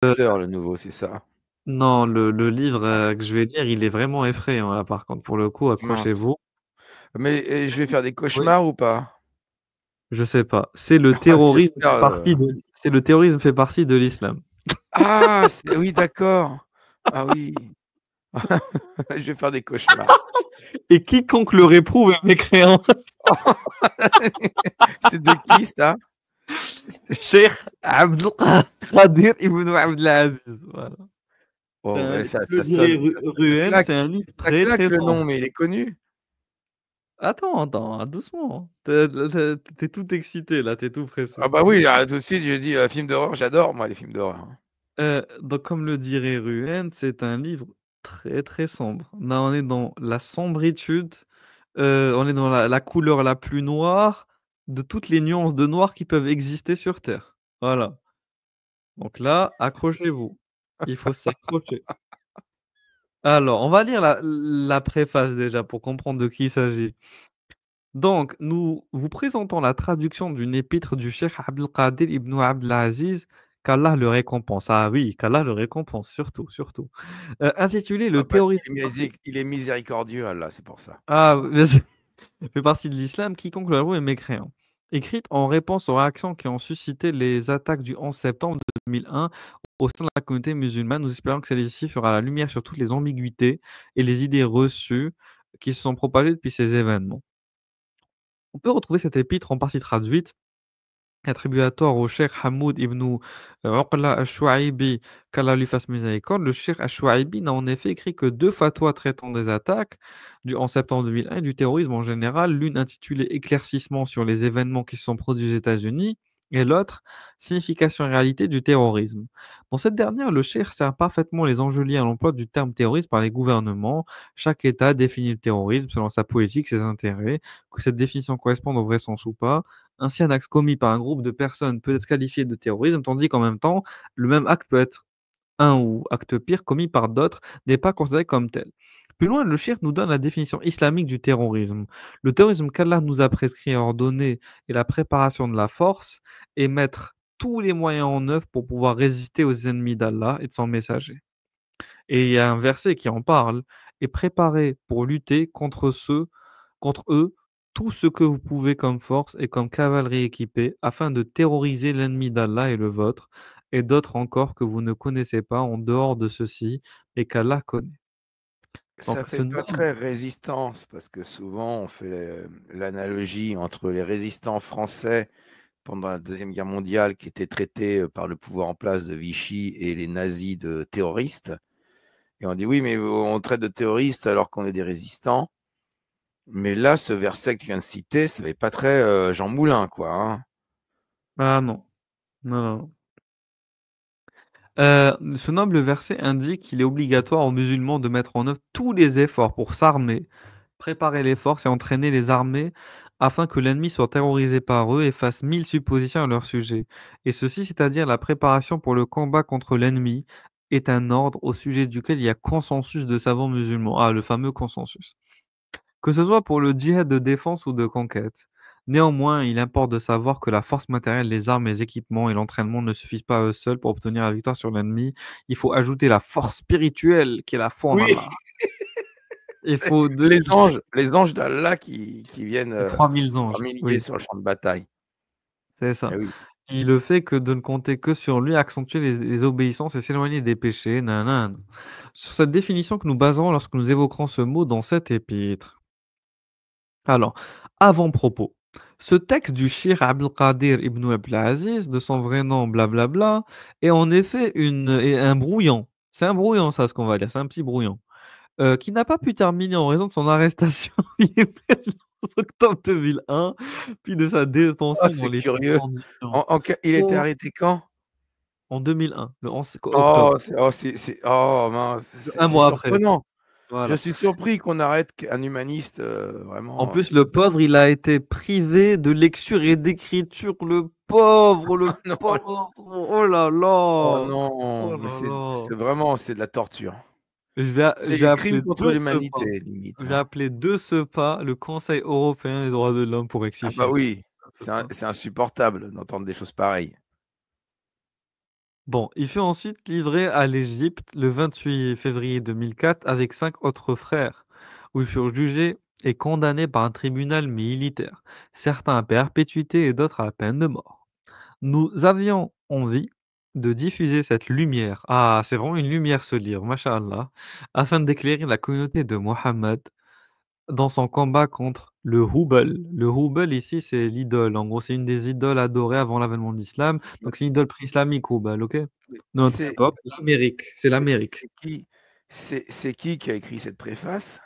Peur, le nouveau, c'est ça? non, le livre, Ah, que je vais lire, il est vraiment effrayant là, par contre, pour le coup, mince. accrochez-vous. Mais je vais faire des Oui. cauchemars ou pas? Je sais pas. C'est le terrorisme J'espère, fait partie de l'islam. ah! C'est oui, d'accord. Ah oui. Je vais faire des cauchemars. Et quiconque le réprouve est mécréant. C'est de qui ça? C'est Cheikh Abdel Qadir Ibn Abdel Aziz, voilà. C'est oh un ouais, comme ça le dirait sonne ça Ruhen, claque c'est un livre ça très, claque très le sombre. nom, mais il est connu? Attends, doucement. Tu tout excité là, tu tout Ah pressé. bah oui, tout de suite, je dis, film d'horreur, j'adore moi les films d'horreur, hein. Donc comme le dirait Ruhen, c'est un livre très, très sombre. Là, on est dans la sombritude, on est dans la couleur la plus noire de toutes les nuances de noir qui peuvent exister sur terre. Voilà. Donc là, accrochez-vous. Il faut s'accrocher. Alors, on va lire la préface déjà pour comprendre de qui il s'agit. Donc, nous vous présentons la traduction d'une épître du cheikh Abdelkader ibn Abdelaziz, qu'Allah le récompense. Ah oui, qu'Allah le récompense, surtout, surtout. Intitulée Ah Le parce terrorisme. qu'il est miséricordieux Allah, c'est pour ça. Ah, mais fait partie de l'islam, quiconque le avoue est mécréant. Écrite en réponse aux réactions qui ont suscité les attaques du 11 septembre 2001 au sein de la communauté musulmane, nous espérons que celle-ci fera la lumière sur toutes les ambiguïtés et les idées reçues qui se sont propagées depuis ces événements. On peut retrouver cette épître en partie traduite attribuatoire au cheikh Hamoud ibn Uqla al-Shu'aybi, qu'Allah lui fasse miséricorde. Le cheikh al-Shu'aybi n'a en effet écrit que deux fatwas traitant des attaques du 11 septembre 2001 et du terrorisme en général, l'une intitulée Éclaircissement sur les événements qui se sont produits aux États-Unis et l'autre Signification et réalité du terrorisme. Dans cette dernière, le cheikh sert parfaitement les enjeux liés à l'emploi du terme terroriste par les gouvernements. Chaque État définit le terrorisme selon sa politique, ses intérêts, que cette définition corresponde au vrai sens ou pas. Ainsi, un acte commis par un groupe de personnes peut être qualifié de terrorisme, tandis qu'en même temps, le même acte peut être un ou acte pire commis par d'autres, n'est pas considéré comme tel. Plus loin, le shir nous donne la définition islamique du terrorisme. Le terrorisme qu'Allah nous a prescrit et ordonné est la préparation de la force et mettre tous les moyens en œuvre pour pouvoir résister aux ennemis d'Allah et de son messager. Et il y a un verset qui en parle: «Et préparez pour lutter contre eux tout ce que vous pouvez comme force et comme cavalerie équipée, afin de terroriser l'ennemi d'Allah et le vôtre, et d'autres encore que vous ne connaissez pas en dehors de ceux-ci, et qu'Allah connaît». Ça Donc fait ce pas nombre très résistance parce que souvent on fait, l'analogie entre les résistants français pendant la Deuxième Guerre mondiale qui étaient traités, par le pouvoir en place de Vichy et les nazis de terroristes et on dit: «Oui, mais on traite de terroristes alors qu'on est des résistants». Mais là, ce verset que tu viens de citer, ça fait pas très, Jean Moulin, quoi, hein? ah non, non, non. Ce noble verset indique qu'il est obligatoire aux musulmans de mettre en œuvre tous les efforts pour s'armer, préparer les forces et entraîner les armées afin que l'ennemi soit terrorisé par eux et fasse 1000 suppositions à leur sujet. Et ceci, c'est-à-dire la préparation pour le combat contre l'ennemi, est un ordre au sujet duquel il y a consensus de savants musulmans. Ah, le fameux consensus. Que ce soit pour le djihad de défense ou de conquête. Néanmoins, il importe de savoir que la force matérielle, les armes, les équipements et l'entraînement ne suffisent pas à eux seuls pour obtenir la victoire sur l'ennemi. Il faut ajouter la force spirituelle qui est la foi en Oui, Allah. Il c'est faut 2000 les anges d'Allah qui viennent, et 3000 par anges, milliers oui, sur le champ de bataille. c'est Eh ça. oui. Et le fait que de ne compter que sur lui accentuer les obéissances et s'éloigner des péchés, nin. Sur cette définition que nous baserons lorsque nous évoquerons ce mot dans cet épître. Alors, avant-propos. Ce texte du Cheikh Abdelkader ibn Abdelaziz, de son vrai nom, blablabla, est en effet un brouillon. C'est un brouillon, ça, ce qu'on va dire, c'est un petit brouillon, qui n'a pas pu terminer en raison de son arrestation le 11 octobre 2001, puis de sa Oh, détention dans c'est les pires curieux. conditions. Il était Oh, arrêté quand? en 2001, le 11 octobre, Oh, c'est oh mince, un c'est mois après, surprenant. Je voilà. suis surpris qu'on arrête un humaniste, En vraiment, plus, le pauvre, il a été privé de lecture et d'écriture, le non, pauvre, oh là oh là! non, Oh mais là là! c'est vraiment c'est de la torture. Je C'est vais des appeler crimes contre de ce pas l'humanité limite, je vais hein. appeler de ce pas le Conseil européen des droits de l'homme pour Ah bah rectifier ça, oui, de ce pas. c'est insupportable d'entendre des choses pareilles. Bon, il fut ensuite livré à l'Égypte le 28 février 2004 avec 5 autres frères, où ils furent jugés et condamnés par un tribunal militaire, certains à perpétuité et d'autres à la peine de mort. Nous avions envie de diffuser cette lumière, ah, c'est vraiment une lumière ce livre, masha'Allah, afin d'éclairer la communauté de Mohammed dans son combat contre le Hubal. Le Hubal ici, c'est l'idole. En gros, c'est une des idoles adorées avant l'avènement de l'islam. Donc c'est une idole pré-islamique, Hubal, OK? De Mais notre c'est époque, l'Amérique, c'est l'Amérique. c'est qui a écrit cette préface?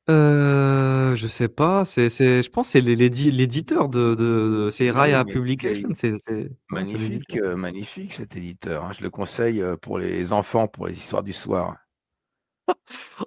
Je sais pas, je pense que c'est l'éditeur c'est Oui, Raya mais Publication, non, c'est magnifique, l'éditeur. magnifique cet éditeur, hein. Je le conseille pour les enfants, pour les histoires du soir.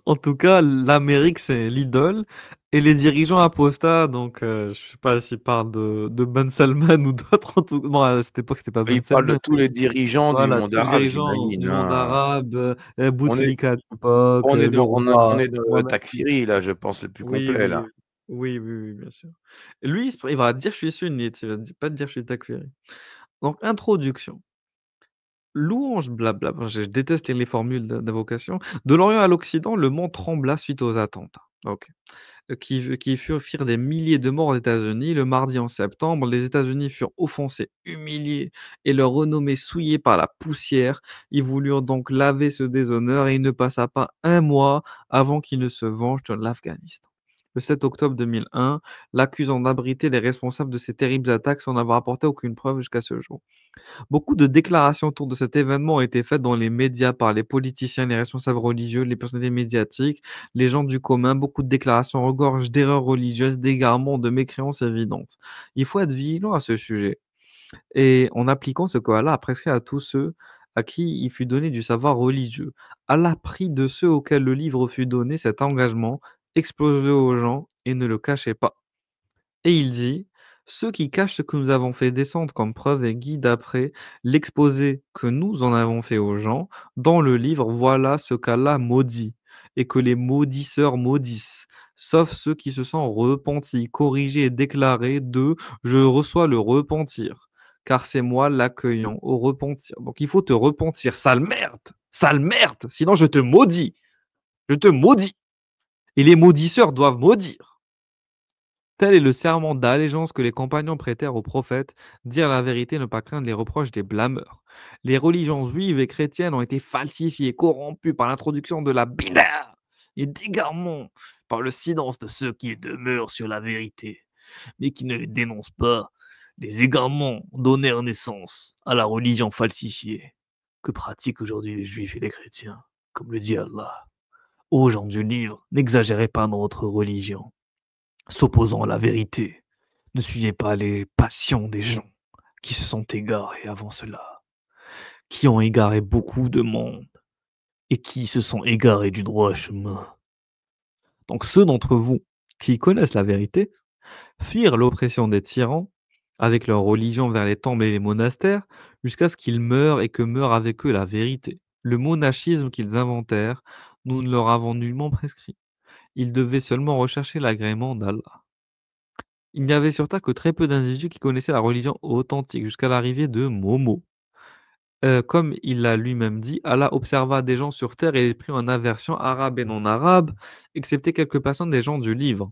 En tout cas, l'Amérique, c'est l'idole et les dirigeants apostats, donc je sais pas s'ils parlent de Ben Salman ou d'autres en tout bon, à cette époque, c'était pas Ben Il parle de Salman. tous les dirigeants du Voilà, monde tous les arabe, dirigeants du j'imagine, monde hein. arabe, On est Bouteflika à l'époque, on est le dans on roi est dans le Mohammed. takfiri là, je pense le plus Oui, complet oui, là. oui. Oui, oui, oui, bien sûr. Et lui, il va te dire: «Je suis sunnite», il va pas te dire: «Je suis takfiri». Donc introduction, louange, blabla, je déteste les formules d'invocation. De l'Orient à l'Occident, le monde trembla suite aux attentats. OK. Firent des milliers de morts aux États-Unis. Le mardi en septembre, les États-Unis furent offensés, humiliés et leur renommée souillée par la poussière. Ils voulurent donc laver ce déshonneur et il ne passa pas un mois avant qu'ils ne se vengent de l'Afghanistan. Le 7 octobre 2001, l'accusant d'abriter les responsables de ces terribles attaques sans avoir apporté aucune preuve jusqu'à ce jour. Beaucoup de déclarations autour de cet événement ont été faites dans les médias par les politiciens, les responsables religieux, les personnalités médiatiques, les gens du commun. Beaucoup de déclarations regorgent d'erreurs religieuses, d'égarements, de mécréances évidentes. Il faut être vigilant à ce sujet et en appliquant ce qu'Allah a prescrit à tous ceux à qui il fut donné du savoir religieux. Allah prie de ceux auxquels le livre fut donné cet engagement, exposez-le aux gens et ne le cachez pas. Et il dit: «Ceux qui cachent ce que nous avons fait descendre comme preuve et guident après l'exposé que nous en avons fait aux gens dans le livre, voilà ce qu'Allah maudit et que les maudisseurs maudissent, sauf ceux qui se sont repentis, corrigés et déclarés de "Je reçois le repentir, car c'est moi l'accueillant au repentir". Donc il faut te repentir, sale merde, sinon je te maudis et les maudisseurs doivent maudire. Tel est le serment d'allégeance que les compagnons prêtèrent au prophète, dire la vérité, ne pas craindre les reproches des blâmeurs. Les religions juives et chrétiennes ont été falsifiées, corrompues par l'introduction de la bid'a et d'égarements, par le silence de ceux qui demeurent sur la vérité, mais qui ne les dénoncent pas. Les égarements donnèrent naissance à la religion falsifiée que pratiquent aujourd'hui les juifs et les chrétiens, comme le dit Allah. Ô gens du livre, n'exagérez pas dans votre religion s'opposant à la vérité. Ne suivez pas les passions des gens qui se sont égarés avant cela, qui ont égaré beaucoup de monde et qui se sont égarés du droit chemin. Donc ceux d'entre vous qui connaissent la vérité fuirent l'oppression des tyrans avec leur religion vers les temples et les monastères jusqu'à ce qu'ils meurent et que meure avec eux la vérité. Le monachisme qu'ils inventèrent, nous ne leur avons nullement prescrit. Ils devaient seulement rechercher l'agrément d'Allah. Il n'y avait sur terre que très peu d'individus qui connaissaient la religion authentique jusqu'à l'arrivée de Momo. Comme il l'a lui-même dit, Allah observa des gens sur terre et les prit en aversion, arabes et non arabes, excepté quelques personnes des gens du livre.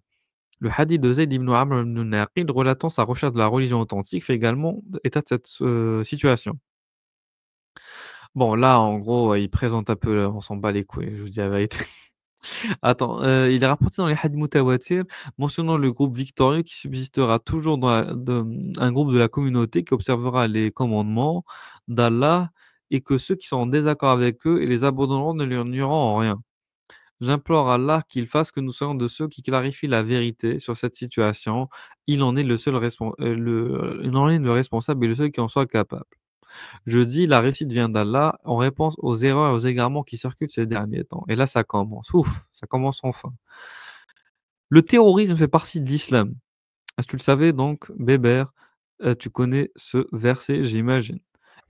Le hadith de Zayd ibn Amr ibn Naqid relatant sa recherche de la religion authentique fait également état de cette situation. Bon, là, en gros, il présente un peu, on s'en bat les couilles, je vous dis la vérité. Attends, il est rapporté dans les hadiths mutawatir mentionnant le groupe victorieux qui subsistera toujours dans un groupe de la communauté qui observera les commandements d'Allah et que ceux qui sont en désaccord avec eux et les abandonneront ne leur nuiront en rien. J'implore Allah qu'il fasse que nous soyons de ceux qui clarifient la vérité sur cette situation. Il en est le responsable et le seul qui en soit capable. Je dis la réussite vient d'Allah en réponse aux erreurs et aux égarements qui circulent ces derniers temps. Et là, ça commence. Ouf, ça commence enfin. Le terrorisme fait partie de l'islam. Est-ce que tu le savais donc, Bébert? Tu connais ce verset, j'imagine.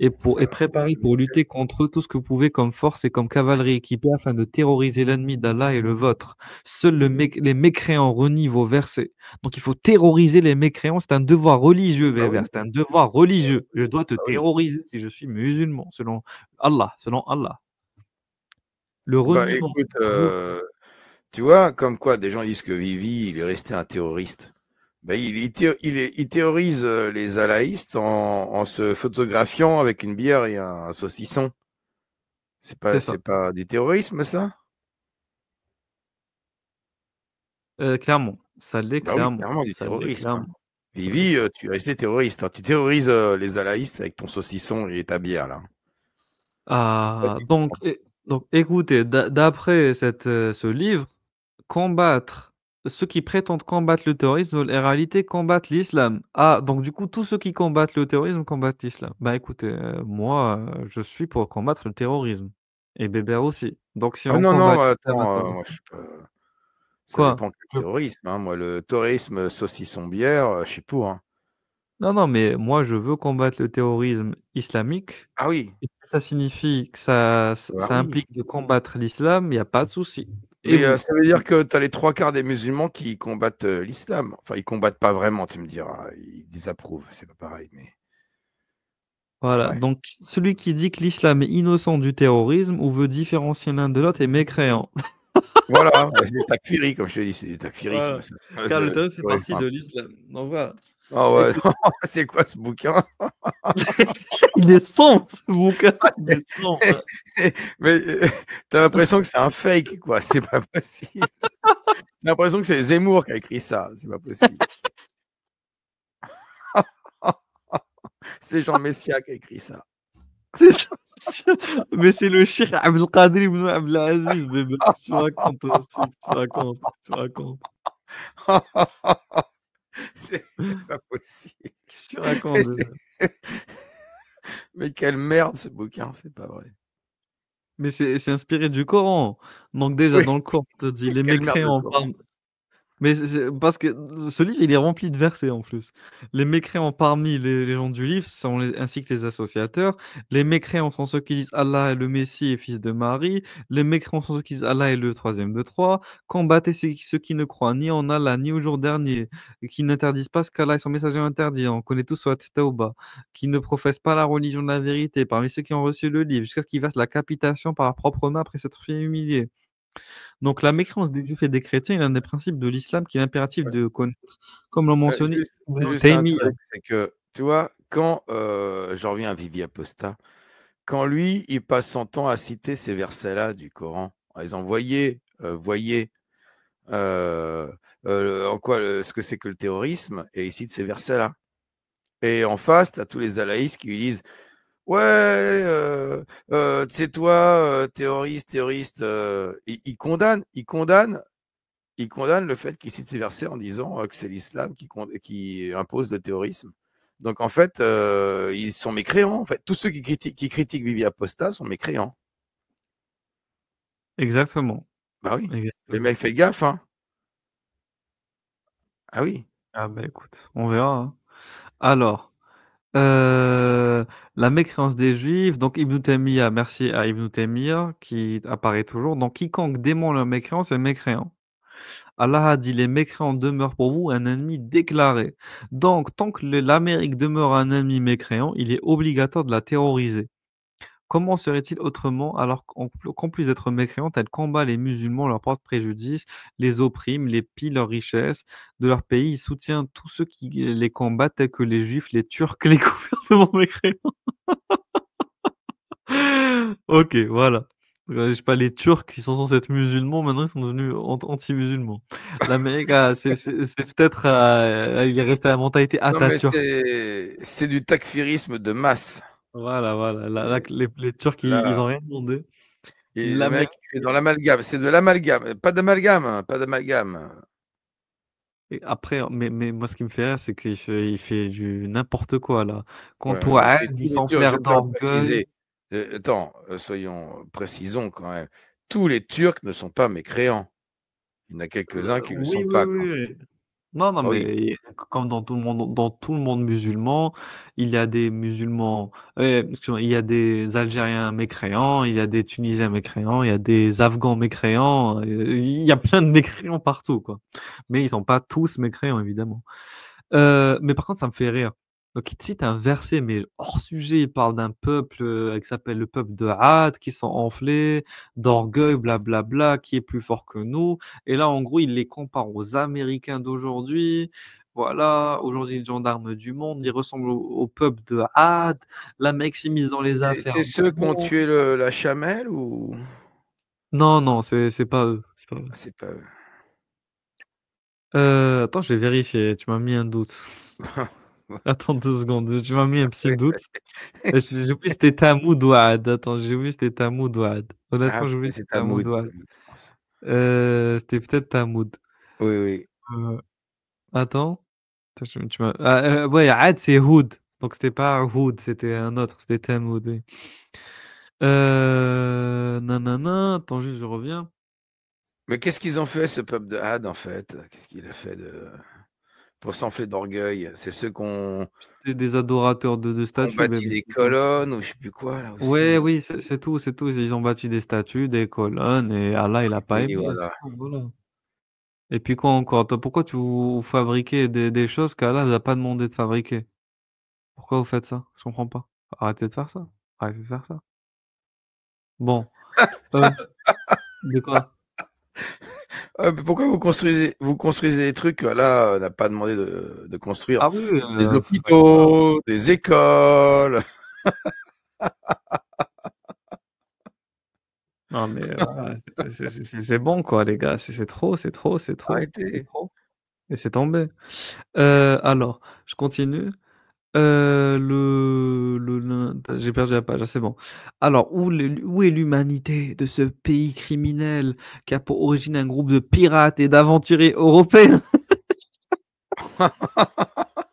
et préparez pour lutter contre eux tout ce que vous pouvez comme force et comme cavalerie équipée afin de terroriser l'ennemi d'Allah et le vôtre. Seuls les mécréants renient vos versets. Donc il faut terroriser les mécréants, c'est un devoir religieux, Ah Weber, oui, c'est un devoir religieux. Je dois te ah oui. terroriser si je suis musulman, selon Allah, selon Allah. Le Bah reniement. écoute, tu vois, comme quoi des gens disent que Vivi, il est resté un terroriste. Ben, il théorise les alaïstes en se photographiant avec une bière et un saucisson. C'est C'est ça. pas du terrorisme, ça? Clairement, ça l'est Bah oui, clairement, clairement du ça l'est terrorisme, hein. clairement, ça l'est Vivi, clairement. tu es resté terroriste, hein. Tu terrorises les alaïstes avec ton saucisson et ta bière, là. Ça, Ah, tu comprends pas. donc écoutez, d'après ce livre, combattre ceux qui prétendent combattre le terrorisme veulent en réalité combattre l'islam. Ah, donc du coup, tous ceux qui combattent le terrorisme combattent l'islam. Bah écoutez, moi, je suis pour combattre le terrorisme et Bébert aussi. Donc si Ah on non, combat non, l'islam à attends, travers moi, je suis pas. Ça quoi? dépend quel Je terrorisme, hein. Moi, le terrorisme saucisson bière, je suis pour, hein. Non, non, mais moi, je veux combattre le terrorisme islamique. Ah oui, Et si ça signifie que ça bah oui. implique de combattre l'islam, il y a pas de souci. Et Mais vous? ça veut dire que tu as les 3 quarts des musulmans qui combattent l'islam. Enfin, ils combattent pas vraiment, tu me diras. Ils désapprouvent, c'est pas pareil, mais Voilà, ouais. donc celui qui dit que l'islam est innocent du terrorisme ou veut différencier l'un de l'autre est mécréant. Voilà, ouais, c'est des takfiris, comme je te dis, c'est du takfirisme, Voilà, ça. car le terrorisme fait C'est pur et partie de simple. l'islam. Donc voilà. Ah ouais, Écoute, c'est quoi ce bouquin? il est sombre ce bouquin, il est sombre, C'est hein. mais tu l'impression que c'est un fake, quoi, c'est pas possible. Tu l'impression que c'est Zemmour qui a écrit ça, c'est pas possible. C'est Jean Messia qui a écrit ça. C'est sûr, mais c'est le cheikh Abdelkader ibn Abdelaziz, bébé. Qu'est-ce que tu racontes toi aussi? Qu'est-ce que tu racontes? Qu'est-ce que tu racontes? C'est pas possible. Qu'est-ce que tu Mais racontes, bébé? mais quelle merde ce bouquin, c'est pas vrai. Mais c'est inspiré du Coran. Donc déjà Oui, dans le Coran, on te dit: «Les quelle merde le mécréants Coran. parmi» mais c'est parce que ce livre, il est rempli de versets en plus. Les mécréants parmi les gens du livre sont les ainsi que les associateurs. Les mécréants sont ceux qui disent: «Allah est le Messie et fils de Marie». Les mécréants sont ceux qui disent: «Allah est le troisième de 3. Combattez ceux qui ne croient ni en Allah, ni au jour dernier, et qui n'interdisent pas ce qu'Allah et son messager ont interdit». On connaît tous Sourate Tawbah. Qui ne professent pas la religion de la vérité parmi ceux qui ont reçu le livre, jusqu'à ce qu'ils versent la capitation par leurs propres mains après s'être fait humilier. Donc la mécréance des juifs et des chrétiens est l'un des principes de l'islam qui est impératif Ouais. de connaître, comme l'ont mentionné Ibn Juste un Taymiyya. truc, c'est que, tu vois, quand, j'en reviens à Vivi Apostat, quand lui, il passe son temps à citer ces versets-là du Coran, en disant: «Voyez, heu en quoi ce que c'est que le terrorisme», et il cite ces versets-là. Et en face, tu as tous les alaïstes qui lui disent: «Ouais, tu sais toi, terroriste», ils condamnent le fait qu'il cite ces versets en disant, que c'est l'islam qui impose le terrorisme. Donc en fait, ils sont mécréants, en fait. Tous ceux qui critiquent Vivi Apostat sont mécréants. Exactement, Bah oui. Les exactement. mecs, fais gaffe, hein. Ah oui. Ah bah, écoute, on verra, hein. Alors, heu, la mécréance des juifs, donc Ibn Taymiyya, merci à Ibn Taymiyya qui apparaît toujours. Donc quiconque dément leur mécréance est mécréant. Allah a dit: «Les mécréants demeurent pour vous un ennemi déclaré». Donc tant que l'Amérique demeure un ennemi mécréant, il est obligatoire de la terroriser. Comment serait-il autrement alors qu'en plus d'être mécréante, elle combat les musulmans, leur porte préjudice, les opprime, les pille leurs richesses de leur pays, il soutient tous ceux qui les combattent tels que les juifs, les turcs, les gouvernements mécréants. OK, voilà. Je sais pas, les Turcs qui sont censés être musulmans, maintenant ils sont devenus anti-musulmans. L'Amérique c'est peut-être, il est resté à la mentalité Non, mais Atatürk. c'est du takfirisme de masse. Voilà, voilà, là C'est les Turcs ils là ont rien demandé. et le L'Amérique mec, il fait dans l'amalgame, c'est de l'amalgame, pas d'amalgame, hein, pas d'amalgame. Et après, mais moi, ce qui me fait rire, c'est il fait du n'importe quoi, là. Quant Ouais, au non, Aad, c'est il tous les Turcs, je s'enflaire tiens à le d'orgueil. préciser. Attends, précisons quand même. Tous les Turcs ne sont pas mécréants. Il y en a quelques-uns qui ne le Oui, sont oui, pas, oui, quoi. oui. Non, non, Ah oui. mais comme dans tout le monde musulman, il y a des musulmans, excuse-moi, il y a des Algériens mécréants, il y a des Tunisiens mécréants, il y a des Afghans mécréants, il y a plein de mécréants partout, quoi. Mais ils sont pas tous mécréants, évidemment. Mais par contre, ça me fait rire. Donc, il te cite un verset, mais hors sujet. Il parle d'un peuple qui s'appelle le peuple de Had, qui sont enflés, d'orgueil, blablabla, qui est plus fort que nous. Et là, en gros, il les compare aux Américains d'aujourd'hui. Voilà, aujourd'hui, les gendarmes du monde, ils ressemblent au peuple de Had. L'Amérique s'est mise dans les C'est affaires du ceux qui ont monde. tué la chamelle ou Non, non, c'est pas eux. C'est pas eux. ah, c'est pas eux. Attends, je vais vérifier. Tu m'as mis un doute. Attends 2 secondes. Tu m'as mis un petit doute. J'ai oublié c'était Tamoud Ouad. Attends, j'ai oublié c'était Tamoud Ouad. Ah, Honnêtement, j'ai oublié peut-être c'est c'était Tamoud Tamoud, Ouad. Tamoud, je pense. C'était peut-être Tamoud. Oui, oui. Heu, attends, attends, ouais, Ad, c'est Houd. Donc c'était pas Houd, c'était un autre, c'était Tamoud, oui. Nanana, attends juste, je reviens. Mais qu'est-ce qu'ils ont fait, ce peuple de Had, en fait? Qu'est-ce qu'il a fait pour s'enfler d'orgueil? C'est ceux C'était des adorateurs de qui ont statues, bâti bébé, des c'est tout. colonnes ou je sais plus quoi, là Ouais, aussi. oui, c'est tout, c'est tout. Ils ont bâti des statues, des colonnes et Allah, il a pas Oui, aimé, c'est voilà. tout, voilà. Et puis quoi encore? Toi, pourquoi vous fabriquez des choses qu'Allah vous a pas demandé de fabriquer? Pourquoi vous faites ça? Je comprends pas. Arrêtez de faire ça. Arrêtez de faire ça. Bon, heu, de quoi? Mais pourquoi vous construisez des trucs qu'Allah n'a pas demandé de construire? Ah oui, oui, Des ça y va. hôpitaux, des écoles. Non mais voilà, c'est bon quoi les gars, c'est trop, c'est trop, c'est trop, c'est Arrêtez. trop et c'est tombé. Alors, je continue. J'ai perdu la page, ah c'est bon. Alors, où est l'humanité de ce pays criminel qui a pour origine un groupe de pirates et d'aventuriers européens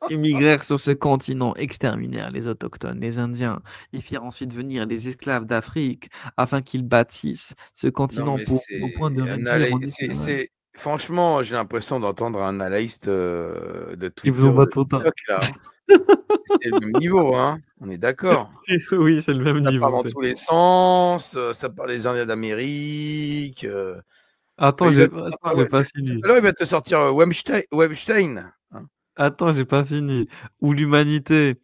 qui migrèrent sur ce continent, exterminèrent les autochtones, les Indiens, et firent ensuite venir les esclaves d'Afrique afin qu'ils bâtissent ce Non, continent mais pour au point de c'est un réduire en analy esclavage. franchement, j'ai l'impression d'entendre un analyste, de Ils vous Twitter ont de Batuta. l'époque là, hein. C'est le même niveau, hein, on est d'accord. Oui, c'est le même Ça part niveau, dans c'est tous les sens, ça parle des Indiens d'Amérique, attends, il va te attends, sortir j'ai ouais, pas tout fini. à l'heure, il va te sortir, Webstein, hein. Attends, j'ai pas fini. Où l'humanité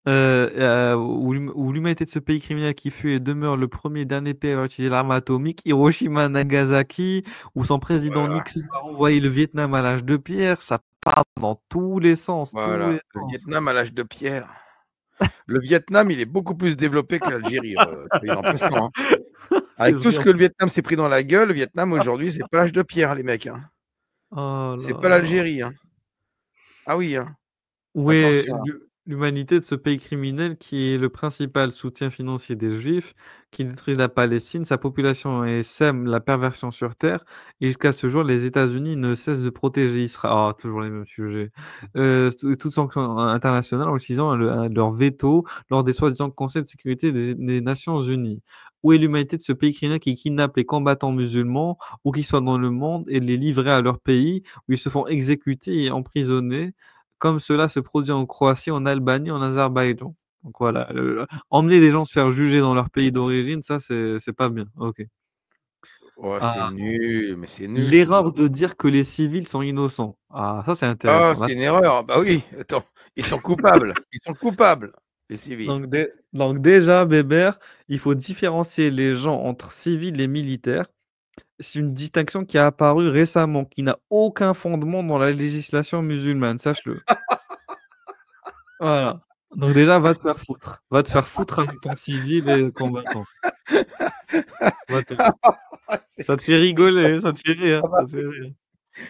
où l'humanité de ce pays criminel qui fut et demeure le premier et dernier pays à avoir utilisé l'arme atomique, Hiroshima, Nagasaki, où son président Voilà, Nixon a envoyé le Vietnam à l'âge de pierre, ça part dans tous les sens, tous voilà, les le sens. Vietnam à l'âge de pierre. Le Vietnam, il est beaucoup plus développé que l'Algérie, soit dit en passant, hein. C'est Avec tout vrai ce en que le plus. Vietnam s'est pris dans la gueule, le Vietnam aujourd'hui, c'est pas l'âge de pierre, les mecs, hein. Oh C'est là pas là. l'Algérie, hein. Ah oui, hein. Où est Attention, hein. l'humanité de ce pays criminel qui est le principal soutien financier des Juifs, qui détruit la Palestine, sa population et sème la perversion sur terre et jusqu'à ce jour, les États-Unis ne cessent de protéger Israël. Ah, toujours les mêmes sujets. Toute sanction internationale en utilisant leur veto lors des soi-disant conseils de sécurité des Nations unies. Où est l'humanité de ce pays criminel qui kidnappe les combattants musulmans, où qu'ils soient dans le monde, et les livrer à leur pays, où ils se font exécuter et emprisonner? Comme cela se produit en Croatie, en Albanie, en Azerbaïdjan. Donc voilà, emmener des gens se faire juger dans leur pays d'origine, ça c'est pas bien. OK. Oh, c'est Ah, nul, mais c'est nul ce l'erreur bouquin. de dire que les civils sont innocents. Ah, ça c'est Ah, intéressant. Là, c'est une erreur. Bah oui, attends, ils sont coupables, les civils. donc déjà, Bébert, il faut différencier les gens entre civils et militaires. C'est une distinction qui a apparu récemment, qui n'a aucun fondement dans la législation musulmane, sache-le. Voilà. Donc déjà, va te faire foutre. Va te faire foutre avec ton civil et combattant. Va te Ah, c'est Ça te fait rigoler, ça te fait rire, ah bah ça te fait rire.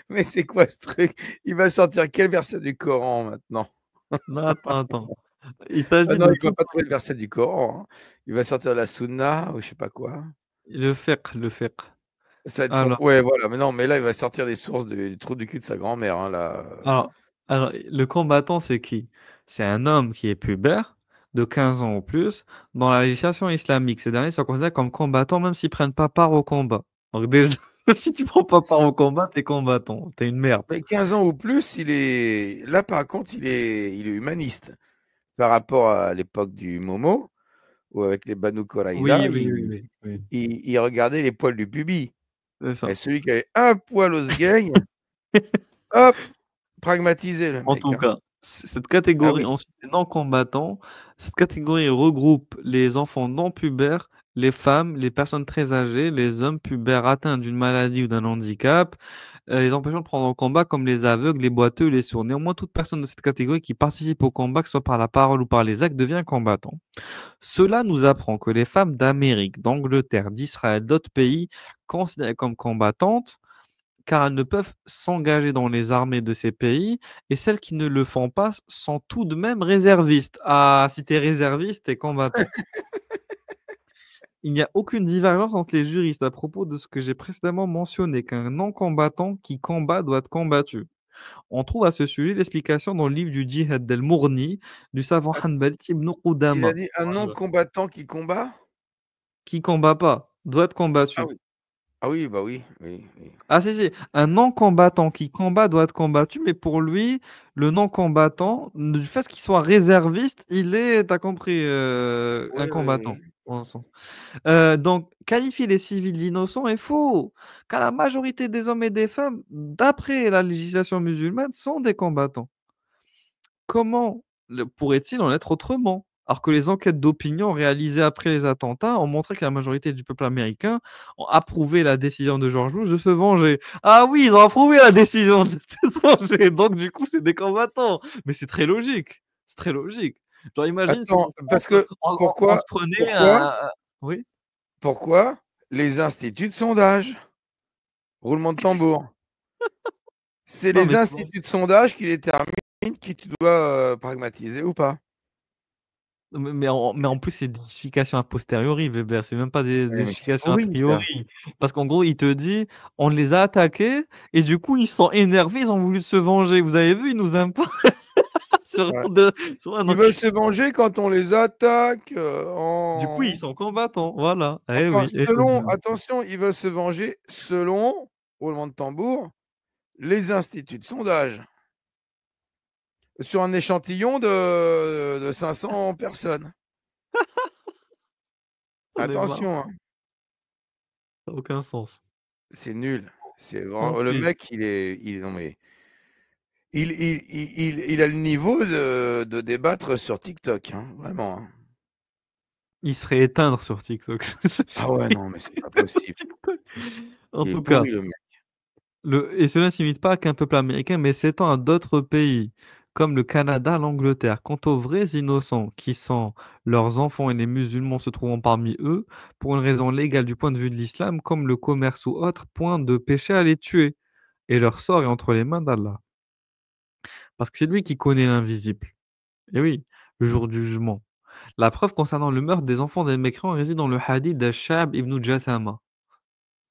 mais c'est quoi ce truc? Il va sortir quel verset du Coran maintenant? Non, attends. Il Ah s'agit non, de il va tout pas trouver le verset du Coran, hein. Il va sortir la Sunna ou je sais pas quoi. le fiqh. Ça va être Alors ouais, voilà, mais non, mais là, il va sortir des sources du trou du cul de sa grand-mère, hein, là, alors le combattant, c'est qui? C'est un homme qui est pubère, de 15 ans ou plus. Dans la législation islamique, ces derniers sont considérés comme combattants même s'ils prennent pas part au combat. Donc déjà Si tu prends pas part au combat, t'es combattant. T'es une merde. Mais 15 ans ou plus, il est. Là, par contre, il est humaniste. Par rapport à l'époque du Momo, ou avec les Banu Oui, Koraïla, oui, oui, oui, oui. il regardait les poils du pubis. C'est Et ça. celui qui avait un poil au sgaigne, hop, pragmatisé le En mec. tout Hein. cas, cette Ah catégorie oui. ensuite des non-combattants, cette catégorie regroupe les enfants non pubères, les femmes, les personnes très âgées, les hommes pubères atteints d'une maladie ou d'un handicap, les empêchant de prendre en combat comme les aveugles, les boiteux, les sourds. Néanmoins, toute personne de cette catégorie qui participe au combat, que ce soit par la parole ou par les actes, devient combattant. Cela nous apprend que les femmes d'Amérique, d'Angleterre, d'Israël, d'autres pays considérées comme combattantes, car elles ne peuvent s'engager dans les armées de ces pays, et celles qui ne le font pas sont tout de même réservistes. Ah, si tu es réserviste, tu es combattant. Il n'y a aucune divergence entre les juristes à propos de ce que j'ai précédemment mentionné, qu'un non-combattant qui combat doit être combattu. On trouve à ce sujet l'explication dans le livre du Jihad del-Mourni du savant Att- Hanbali Ibn Il a Qudama. dit un Voilà. non-combattant qui combat? Qui combat pas doit être Ah combattu. oui. Ah oui, bah oui, oui, oui. Ah si, si, un non-combattant qui combat doit être combattu, mais pour lui, le non-combattant, du fait qu'il soit réserviste, il est, t'as compris, un Oui, oui, combattant. oui. Dans le sens. Donc, qualifier les civils d'innocents est faux, car la majorité des hommes et des femmes, d'après la législation musulmane, sont des combattants. Comment pourrait-il en être autrement? Alors que les enquêtes d'opinion réalisées après les attentats ont montré que la majorité du peuple américain ont approuvé la décision de George Bush de se venger. Ah oui, ils ont approuvé la décision de se venger. Donc du coup, c'est des combattants. Mais c'est très logique. C'est très logique. Genre, imagine si Attends, en parce France, que on pourquoi, se prenait pourquoi, Oui. pourquoi les instituts de sondage? Roulement de tambour. C'est Non, les mais instituts de sondage qui déterminent qui tu dois pragmatiser ou pas. mais en plus, c'est des justifications a posteriori, Weber. C'est même pas des Ouais, mais c'est justifications a pourri ça. priori. Parce qu'en gros, il te dit, on les a attaqués et du coup, ils sont énervés, ils ont voulu se venger. Vous avez vu, ils nous aiment pas. C'est Ouais. vraiment de... c'est vraiment un Ils veulent enculé. se venger quand on les attaque Du coup, ils en. sont combattants. Voilà. Eh Enfin, oui, écoute selon, bien. attention, ils veulent se venger selon, roulement de tambour, les instituts de sondage. Sur un échantillon de 500 personnes. On est marre. Attention, hein, Ça n'a aucun sens. c'est nul. C'est le Ensuite, mec, non mais, il a le niveau de débattre sur TikTok, hein, vraiment. Hein. il serait éteindre sur TikTok. Ah ouais, non, mais c'est pas possible. TikTok. En Il est tout cas, pourri le mec. Et cela ne s'imite pas qu'un peuple américain, mais s'étend à d'autres pays, comme le Canada, l'Angleterre. Quant aux vrais innocents, qui sont leurs enfants et les musulmans se trouvant parmi eux, pour une raison légale du point de vue de l'islam, comme le commerce ou autre, point de péché à les tuer. Et leur sort est entre les mains d'Allah. Parce que c'est lui qui connaît l'invisible. Et oui, le jour du jugement. La preuve concernant le meurtre des enfants des mécréants réside dans le hadith d'Ashab ibn Jassama.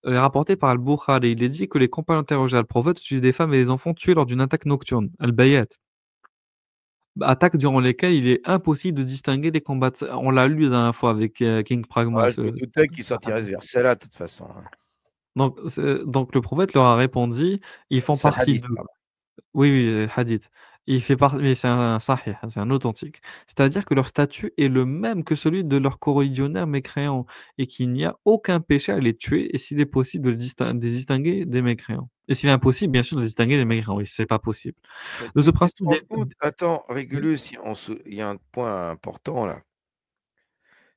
Rapporté par Al-Bukhari, il est dit que les compagnons interrogés le prophète utilisaient des femmes et des enfants tués lors d'une attaque nocturne, Al-Bayat. Attaque durant lesquelles il est impossible de distinguer les combattants. On l'a lu la dernière fois avec King Pragma. Ouais, je me doutais qu'il sortirait ce verset-là, de toute façon. Hein. Donc le prophète leur a répondu, ils font Ce partie hadith, d'eux. pardon. Oui, oui, hadith. Il fait partie, mais c'est un sahih, c'est un authentique. C'est-à-dire que leur statut est le même que celui de leurs coreligionnaires mécréants et qu'il n'y a aucun péché à les tuer et s'il est possible de les distinguer des mécréants. Et s'il est impossible, bien sûr, de distinguer des mécréants. Oui, c'est pas possible. Mais De ce tu te principe rends compte, attends, oui, Régulus, il y a un point important là.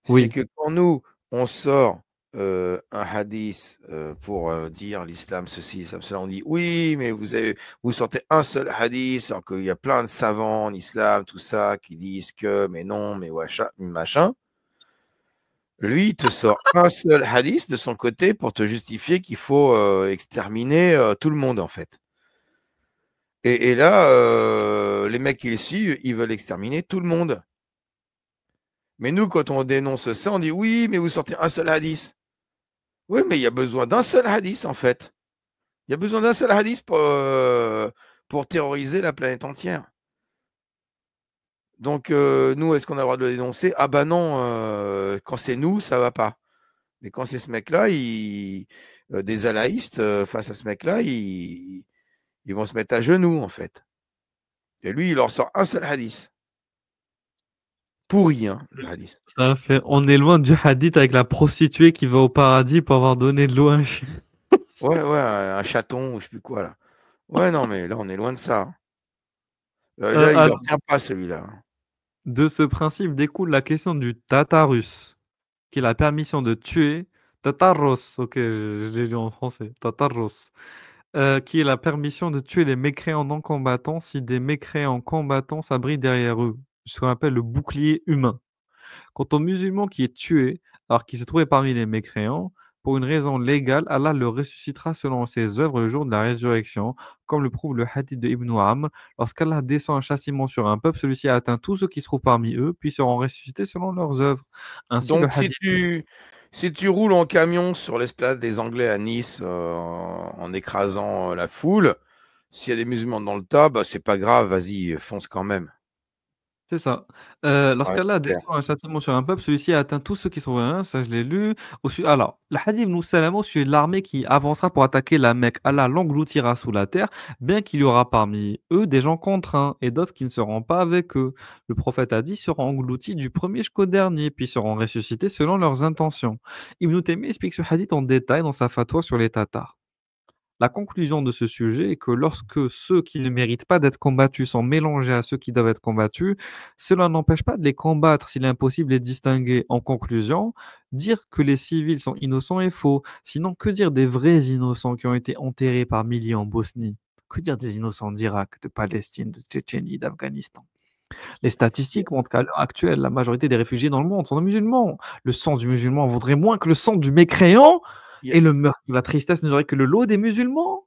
C'est oui, que quand nous, on sort un hadith pour dire l'islam ceci, l'islam cela, on dit oui, mais vous sortez un seul hadith, alors qu'il y a plein de savants en islam, tout ça, qui disent que, mais non, mais machin. Lui, il te sort un seul hadith de son côté pour te justifier qu'il faut exterminer tout le monde, en fait. Et là, les mecs qui les suivent, ils veulent exterminer tout le monde. Mais nous, quand on dénonce ça, on dit oui, mais vous sortez un seul hadith. Oui, mais il y a besoin d'un seul hadith, en fait. Il y a besoin d'un seul hadith pour terroriser la planète entière. Donc, nous, est-ce qu'on a le droit de le dénoncer? Ah bah non, quand c'est nous, ça va pas. Mais quand c'est ce mec-là, des alaïstes, face à ce mec-là, ils vont se mettre à genoux, en fait. Et lui, il leur sort un seul hadith. Pourri, hein, le hadith. Ça fait, on est loin du hadith avec la prostituée qui va au paradis pour avoir donné de l'eau à un chien. Ouais, ouais, un chaton ou je sais plus quoi, là. Ouais, non, mais là, on est loin de ça, hein. Là, il Ah, ne retient pas celui-là, hein. de ce principe découle la question du tatarus, qui est la permission de tuer, tataros, ok, je l'ai lu en français, tataros, qui est la permission de tuer les mécréants non combattants si des mécréants combattants s'abritent derrière eux, ce qu'on appelle le bouclier humain. Quant au musulman qui est tué, alors qu'il se trouvait parmi les mécréants, pour une raison légale, Allah le ressuscitera selon ses œuvres le jour de la résurrection, comme le prouve le hadith de Ibn Amr. Lorsqu'Allah descend un châtiment sur un peuple, celui-ci atteint tous ceux qui se trouvent parmi eux, puis seront ressuscités selon leurs œuvres. Ainsi, le Donc, hadith. si tu roules en camion sur l'esplanade des Anglais à Nice, en écrasant la foule, s'il y a des musulmans dans le tas, bah, c'est pas grave, vas-y, fonce quand même. C'est ça. Ouais, Lorsqu'Allah super. descend un châtiment sur un peuple, celui-ci atteint tous ceux qui sont hein, ça je l'ai lu. Alors, le hadith Ibn Salama au sujet de l'armée qui avancera pour attaquer la Mecque, Allah l'engloutira sous la terre, bien qu'il y aura parmi eux des gens contraints et d'autres qui ne seront pas avec eux. Le prophète a dit, seront engloutis du premier jusqu'au dernier, puis seront ressuscités selon leurs intentions. Ibn Taymiyyah explique ce hadith en détail dans sa fatwa sur les Tatars. La conclusion de ce sujet est que lorsque ceux qui ne méritent pas d'être combattus sont mélangés à ceux qui doivent être combattus, cela n'empêche pas de les combattre s'il est impossible de les distinguer. En conclusion, dire que les civils sont innocents est faux. Sinon, que dire des vrais innocents qui ont été enterrés par milliers en Bosnie? Que dire des innocents d'Irak, de Palestine, de Tchétchénie, d'Afghanistan? Les statistiques montrent qu'à l'heure actuelle, la majorité des réfugiés dans le monde sont des musulmans. Le sang du musulman vaudrait moins que le sang du mécréant, Il y a, et le meurtre et la tristesse ne serait que le lot des musulmans.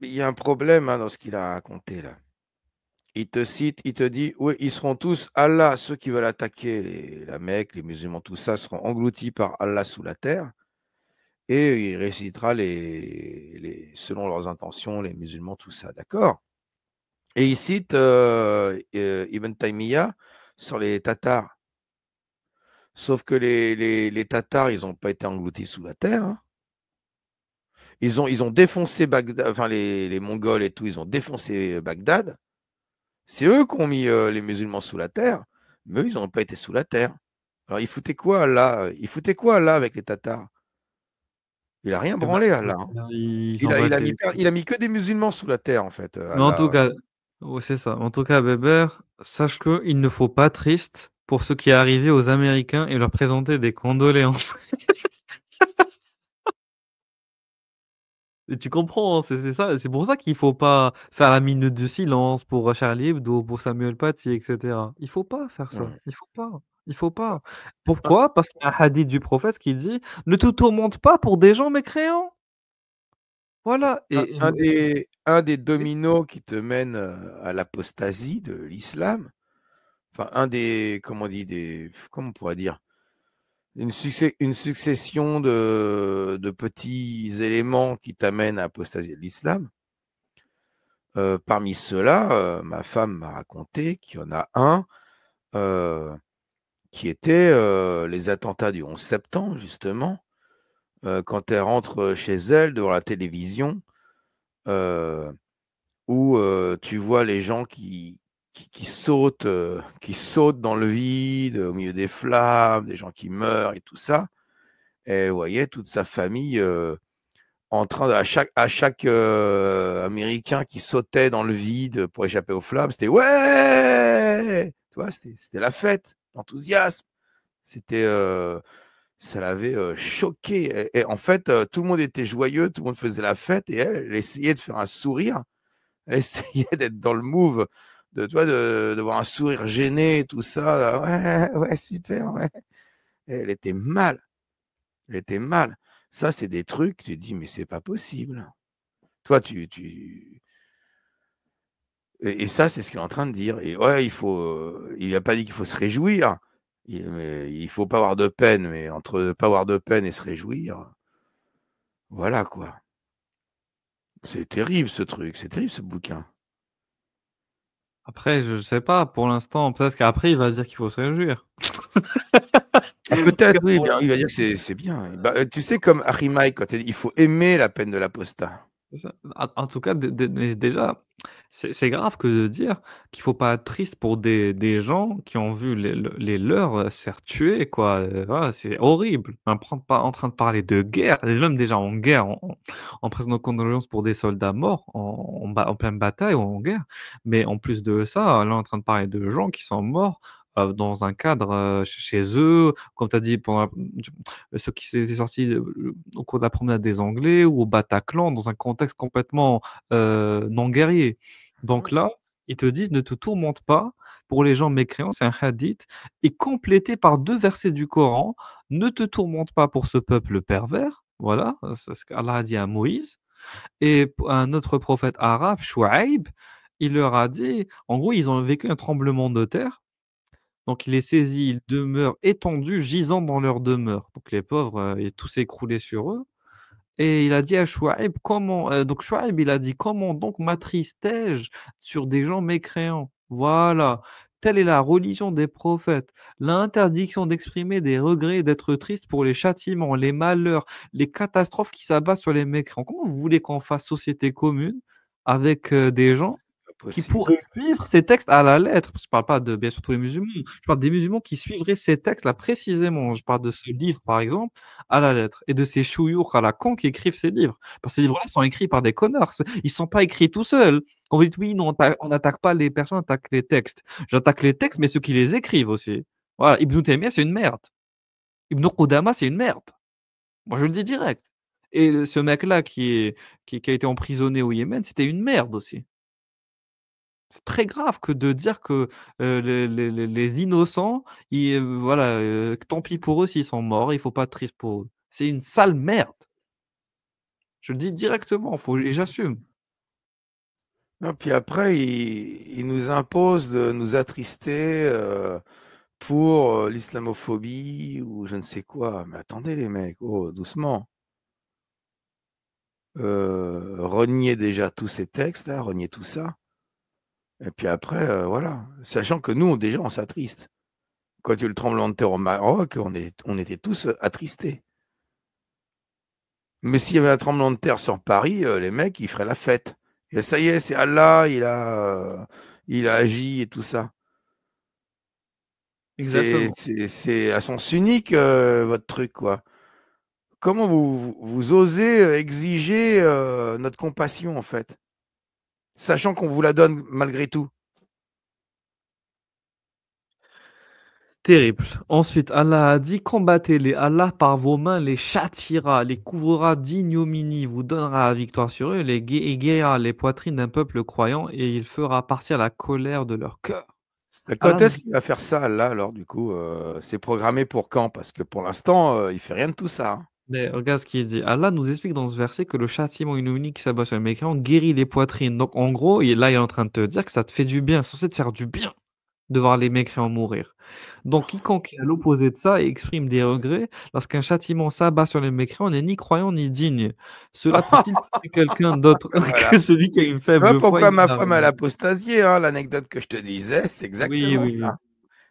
il y a un problème, hein, dans ce qu'il a raconté là. Il te cite, il te dit, oui, ils seront tous, Allah, ceux qui veulent attaquer la Mecque, les musulmans, tout ça, seront engloutis par Allah sous la terre, et il récitera selon leurs intentions, les musulmans, tout ça, d'accord? Et il cite Ibn Taymiyyah sur les Tatars. Sauf que les Tatars, ils n'ont pas été engloutis sous la terre, hein. Ils ont défoncé Bagdad, enfin les Mongols et tout, ils ont défoncé Bagdad. C'est eux qui ont mis les musulmans sous la terre, mais eux, ils n'ont pas été sous la terre. Alors, il foutait quoi là? Il foutait quoi là avec les Tatars? Il a rien Eh ben, branlé écoute, là, hein. ils Il ont a, pas il, a été mis, il a mis que des musulmans sous la terre, en fait, mais en tout Allah. cas ouais, c'est ça. En tout cas, Bébert, sache qu'il ne faut pas triste pour ce qui est arrivé aux Américains et leur présenter des condoléances. Et tu comprends, hein, c'est ça, c'est pour ça qu'il faut pas faire la minute de silence pour Charlie Hebdo, pour Samuel Paty, et cetera. Il faut pas faire ça, Ouais. il faut pas, il faut pas. Pourquoi? Parce qu'il y a un hadith du prophète qui dit: «Ne te tourmente pas pour des gens mécréants». Voilà Un des dominos qui te mène à l'apostasie de l'islam, enfin, comment on dit, comment on pourrait dire, une succession de petits éléments qui t'amènent à apostasier de l'islam. Parmi ceux-là, ma femme m'a raconté qu'il y en a un qui était les attentats du 11 septembre, justement, quand elle rentre chez elle devant la télévision, euh, où tu vois les gens qui sautent dans le vide, au milieu des flammes, des gens qui meurent et tout ça. Et vous voyez toute sa famille en train de, à chaque Américain qui sautait dans le vide pour échapper aux flammes, c'était ouais, tu vois, c'était la fête, l'enthousiasme. C'était, ça l'avait choqué. Et en fait, tout le monde était joyeux, tout le monde faisait la fête, et elle essayait de faire un sourire. Elle essayait d'être dans le move, de voir un sourire gêné, tout ça. Ouais, ouais, super, ouais. Et elle était mal. Elle était mal. Ça, c'est des trucs, tu te dis, mais c'est pas possible. Toi, et ça, c'est ce qu'il est en train de dire. Et ouais, il n'a pas dit qu'il faut se réjouir. Mais il faut pas avoir de peine, mais entre pas avoir de peine et se réjouir, voilà quoi. C'est terrible ce truc, c'est terrible ce bouquin. Après, je sais pas, pour l'instant, peut-être qu'après, il va dire qu'il faut se réjouir. Ah, En tout peut-être, cas, oui, pour bien, il va dire que c'est bien. Bah, tu sais, comme Arimai, quand il dit il faut aimer la peine de l'apostat. c'est ça. En tout cas, mais déjà, c'est grave que de dire qu'il faut pas être triste pour des gens qui ont vu les leurs, se faire tuer quoi, voilà, c'est horrible. Pas en train de parler de guerre, les hommes déjà en guerre, en présent nos condoléances pour des soldats morts en pleine bataille ou en guerre. Mais en plus de ça, là, on est en train de parler de gens qui sont morts, dans un cadre, chez eux, comme tu as dit pendant ceux qui s'étaient sortis, au cours de la promenade des Anglais ou au Bataclan dans un contexte complètement, non guerrier. Donc là, ils te disent: «Ne te tourmente pas pour les gens mécréants», c'est un hadith et complété par 2 versets du Coran: «Ne te tourmente pas pour ce peuple pervers», voilà, c'est ce qu'Allah a dit à Moïse et p un autre prophète arabe, Chouaïb, il leur a dit en gros, ils ont vécu un tremblement de terre, donc il les saisit, ils demeurent étendus, gisant dans leur demeure. Donc les pauvres, et tout s'est écroulé sur eux et il a dit à Chouaïb: «Comment» donc Chouaïb, il a dit: «Comment donc m'attristai-je sur des gens mécréants?» Voilà, telle est la religion des prophètes. L'interdiction d'exprimer des regrets, d'être triste pour les châtiments, les malheurs, les catastrophes qui s'abattent sur les mécréants. Comment vous voulez qu'on fasse société commune avec, des gens Pas qui possible. pourraient suivre ces textes à la lettre? Parce que je parle pas de bien sûr tous les musulmans, je parle des musulmans qui suivraient ces textes-là précisément. Je parle de ce livre, par exemple, à la lettre et de ces chouyours à la con qui écrivent ces livres. Parce que ces livres-là sont écrits par des connards, ils sont pas écrits tout seuls. Quand vous dites: «Oui, non, on n'attaque pas les personnes, on attaque les textes». J'attaque les textes, mais ceux qui les écrivent aussi. Voilà, Ibn Taymiyya, c'est une merde. Ibn Qudama, c'est une merde. Moi, je le dis direct et ce mec-là qui a été emprisonné au Yémen, c'était une merde aussi. C'est très grave que de dire que, les innocents, voilà, tant pis pour eux s'ils sont morts, il faut pas être triste pour eux. C'est une sale merde. Je le dis directement, faut et j'assume. Non, puis après, il nous impose de nous attrister pour l'islamophobie ou je ne sais quoi. Mais attendez les mecs, oh, doucement. Renier déjà tous ces textes là, renier tout ça. Et puis après, voilà. Sachant que nous, déjà, on s'attriste. Quand il y a eu le tremblement de terre au Maroc, on était tous attristés. Mais s'il y avait un tremblement de terre sur Paris, les mecs, ils feraient la fête. Et ça y est, c'est Allah, il a agi et tout ça. C'est Exactement. c'est à sens unique, votre truc, quoi. Comment vous osez exiger notre compassion, en fait, sachant qu'on vous la donne malgré tout? Terrible. Ensuite, Allah a dit: «Combattez-les, Allah par vos mains les châtiera, les couvrira d'ignominie, vous donnera la victoire sur eux, les égayera les poitrines d'un peuple croyant et il fera partir la colère de leur cœur». Quand Allah nous est-ce qu'il va faire ça, Allah, alors, du coup? C'est programmé pour quand? Parce que pour l'instant, il fait rien de tout ça, hein. Mais regarde ce qu'il dit. Allah nous explique dans ce verset que le châtiment inouï qui s'abat sur les mécréants guérit les poitrines. Donc en gros, là, il est en train de te dire que ça te fait du bien, c'est censé te faire du bien de voir les mécréants mourir. Donc quiconque est à l'opposé de ça et exprime des regrets, lorsqu'un châtiment s'abat sur les mécréants, n'est ni croyant ni digne. Cela peut-il tuer quelqu'un d'autre Voilà. que celui qui a une Tu vois faible foi? pourquoi Il ma n'a femme, elle a apostasié, hein? L'anecdote que je te disais, c'est Oui, exactement oui, ça.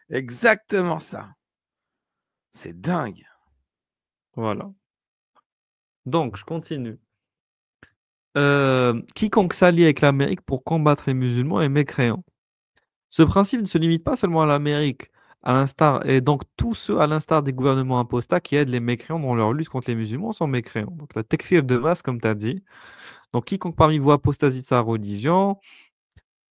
oui. Exactement ça. C'est dingue. Voilà. Donc je continue. Quiconque s'allie avec l'Amérique pour combattre les musulmans est mécréant. Ce principe ne se limite pas seulement à l'Amérique, à l'instar et donc tous ceux, à l'instar des gouvernements apostats qui aident les mécréants dans leur lutte contre les musulmans sont mécréants. Donc la tekfir de masse, comme tu as dit. Donc quiconque parmi vous apostasie de sa religion,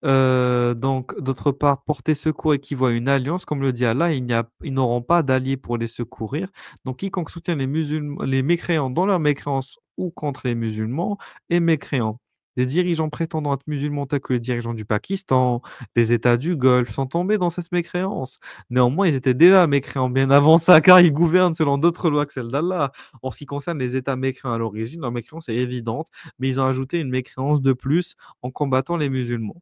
donc d'autre part, porter secours équivaut à une alliance, comme le dit Allah, ils n'auront pas d'alliés pour les secourir. Donc quiconque soutient les mécréants dans leur mécréance ou contre les musulmans est mécréant. Les dirigeants prétendant être musulmans tels que les dirigeants du Pakistan, les États du Golfe sont tombés dans cette mécréance. Néanmoins, ils étaient déjà mécréants bien avant ça, car ils gouvernent selon d'autres lois que celles d'Allah. En ce qui concerne les États mécréants à l'origine, leur mécréance est évidente, mais ils ont ajouté une mécréance de plus en combattant les musulmans.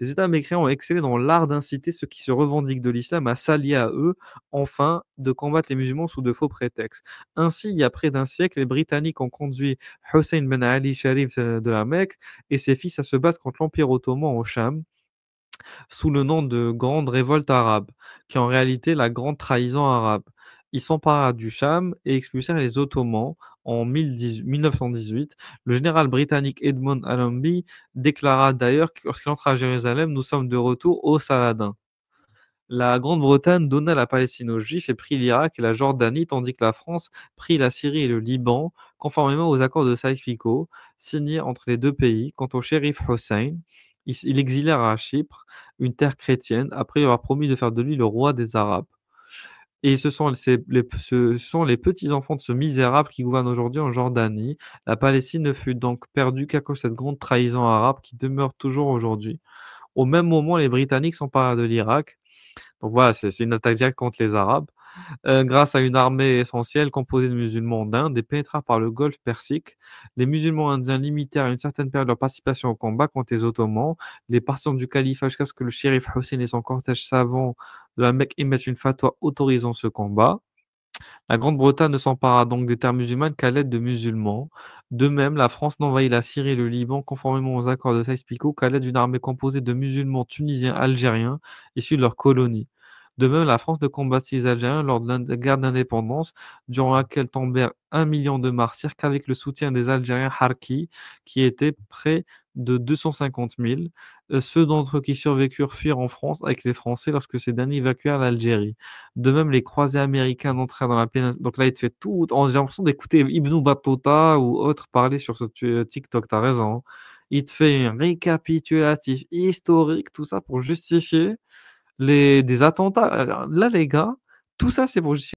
Les États mécréants ont excellé dans l'art d'inciter ceux qui se revendiquent de l'islam à s'allier à eux, enfin de combattre les musulmans sous de faux prétextes. Ainsi, il y a près d'un siècle, les Britanniques ont conduit Hussein ben Ali Sharif de la Mecque et ses fils à se battre contre l'Empire ottoman au Cham. sous le nom de Grande Révolte arabe, qui est en réalité la Grande Trahison arabe. Ils s'emparèrent du Cham et expulsèrent les Ottomans en 1918. Le général britannique Edmond Allenby déclara d'ailleurs que lorsqu'il entra à Jérusalem, nous sommes de retour au Saladin. La Grande-Bretagne donna la Palestine aux Juifs et prit l'Irak et la Jordanie, tandis que la France prit la Syrie et le Liban, conformément aux accords de Sykes-Picot signés entre les deux pays. Quant au shérif Hossein, il exilèrent à Chypre, une terre chrétienne, après avoir promis de faire de lui le roi des Arabes. Et ce sont les petits-enfants de ce misérable qui gouverne aujourd'hui en Jordanie. La Palestine ne fut donc perdue qu'à cause de cette grande trahison arabe qui demeure toujours aujourd'hui. Au même moment, les Britanniques s'emparèrent de l'Irak. Donc voilà, c'est une attaque directe contre les Arabes. Grâce à une armée essentielle composée de musulmans d'Inde et pénétrèrent par le golfe Persique. Les musulmans indiens limitèrent à une certaine période leur participation au combat contre les Ottomans. Les partisans du califat jusqu'à ce que le shérif Hussein et son cortège savant de la Mecque émettent une fatwa autorisant ce combat. La Grande-Bretagne ne s'empara donc des terres musulmanes qu'à l'aide de musulmans. De même, la France n'envahit la Syrie et le Liban conformément aux accords de Sykes-Picot qu'à l'aide d'une armée composée de musulmans tunisiens algériens issus de leurs colonies. De même, la France ne combattit les Algériens lors de la guerre d'indépendance, durant laquelle tombèrent 1 million de martyrs, qu'avec le soutien des Algériens harkis, qui étaient près de 250 000. Ceux d'entre eux qui survécurent fuirent en France avec les Français lorsque ces derniers évacuèrent l'Algérie. De même, les croisés américains entrèrent dans la péninsule. Donc là, il te fait tout. J'ai l'impression d'écouter Ibn Battuta ou autre parler sur ce TikTok. T'as raison. Il te fait un récapitulatif historique, tout ça pour justifier des attentats. Alors, là, les gars, tout ça, c'est pour justifier